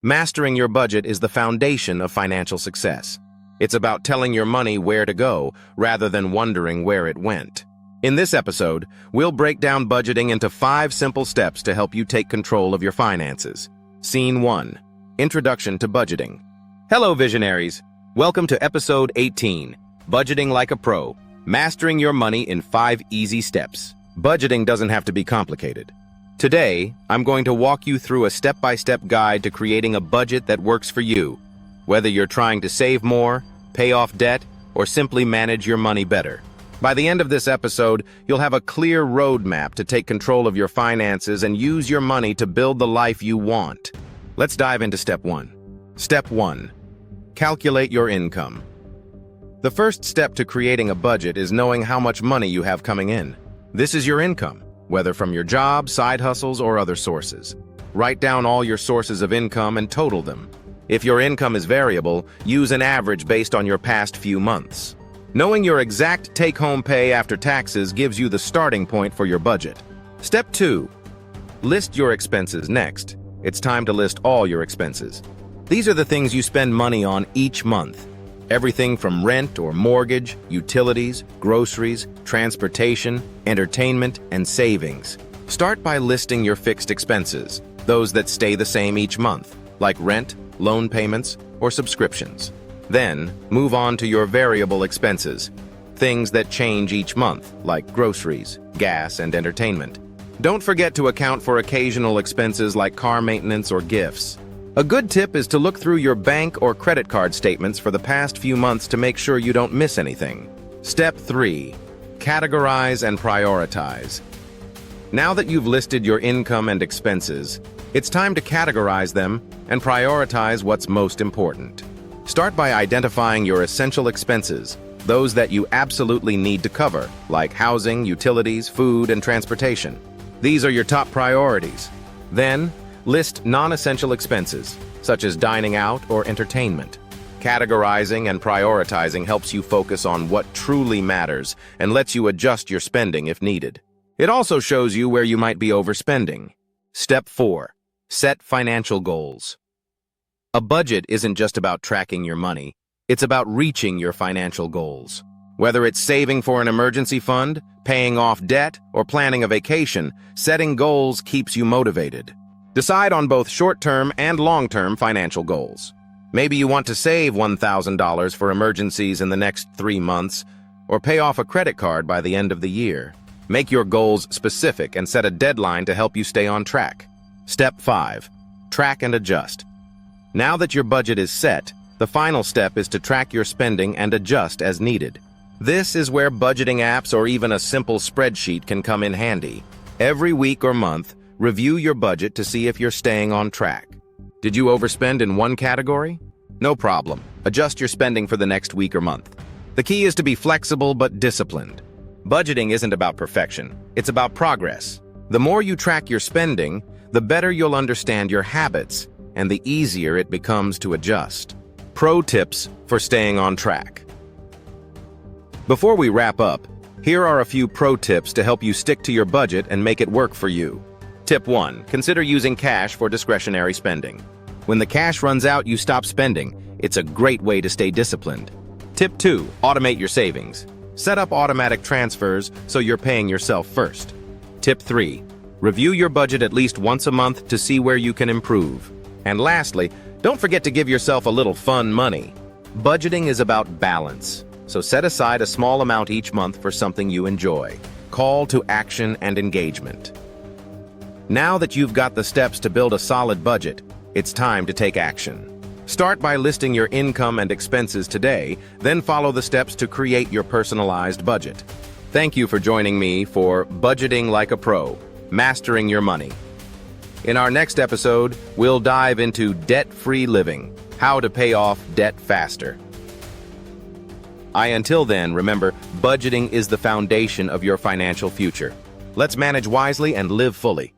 Mastering your budget is the foundation of financial success. It's about telling your money where to go rather than wondering where it went. In this episode, we'll break down budgeting into 5 simple steps to help you take control of your finances. Scene 1. Introduction to Budgeting. Hello, visionaries. Welcome to episode 18, Budgeting Like a Pro, Mastering Your Money in 5 Easy Steps. Budgeting doesn't have to be complicated. Today, I'm going to walk you through a step-by-step guide to creating a budget that works for you, whether you're trying to save more, pay off debt, or simply manage your money better. By the end of this episode, you'll have a clear roadmap to take control of your finances and use your money to build the life you want. Let's dive into Step 1. Step 1. Calculate your income. The first step to creating a budget is knowing how much money you have coming in. This is your income, whether from your job, side hustles, or other sources. Write down all your sources of income and total them. If your income is variable, use an average based on your past few months. Knowing your exact take-home pay after taxes gives you the starting point for your budget. Step 2. List your expenses next. It's time to list all your expenses. These are the things you spend money on each month. Everything from rent or mortgage, utilities, groceries, transportation, entertainment, and savings. Start by listing your fixed expenses, those that stay the same each month, like rent, loan payments, or subscriptions. Then, move on to your variable expenses, things that change each month, like groceries, gas, and entertainment. Don't forget to account for occasional expenses like car maintenance or gifts. A good tip is to look through your bank or credit card statements for the past few months to make sure you don't miss anything. Step 3. Categorize and prioritize. Now that you've listed your income and expenses, it's time to categorize them and prioritize what's most important. Start by identifying your essential expenses, those that you absolutely need to cover, like housing, utilities, food, and transportation. These are your top priorities. Then, list non-essential expenses, such as dining out or entertainment. Categorizing and prioritizing helps you focus on what truly matters and lets you adjust your spending if needed. It also shows you where you might be overspending. Step 4. Set financial goals. A budget isn't just about tracking your money, it's about reaching your financial goals. Whether it's saving for an emergency fund, paying off debt, or planning a vacation, setting goals keeps you motivated. Decide on both short-term and long-term financial goals. Maybe you want to save $1,000 for emergencies in the next 3 months, or pay off a credit card by the end of the year. Make your goals specific and set a deadline to help you stay on track. Step 5. Track and adjust. Now that your budget is set, the final step is to track your spending and adjust as needed. This is where budgeting apps or even a simple spreadsheet can come in handy. Every week or month, review your budget to see if you're staying on track. Did you overspend in one category? No problem. Adjust your spending for the next week or month. The key is to be flexible but disciplined. Budgeting isn't about perfection. It's about progress. The more you track your spending, the better you'll understand your habits, and the easier it becomes to adjust. Pro tips for staying on track. Before we wrap up, here are a few pro tips to help you stick to your budget and make it work for you. Tip 1. Consider using cash for discretionary spending. When the cash runs out, you stop spending. It's a great way to stay disciplined. Tip 2. Automate your savings. Set up automatic transfers so you're paying yourself first. Tip 3. Review your budget at least once a month to see where you can improve. And lastly, don't forget to give yourself a little fun money. Budgeting is about balance, so set aside a small amount each month for something you enjoy. Call to action and engagement. Now that you've got the steps to build a solid budget, it's time to take action. Start by listing your income and expenses today, then follow the steps to create your personalized budget. Thank you for joining me for Budgeting Like a Pro, Mastering Your Money. In our next episode, we'll dive into debt-free living, how to pay off debt faster. Until then, remember, budgeting is the foundation of your financial future. Let's manage wisely and live fully.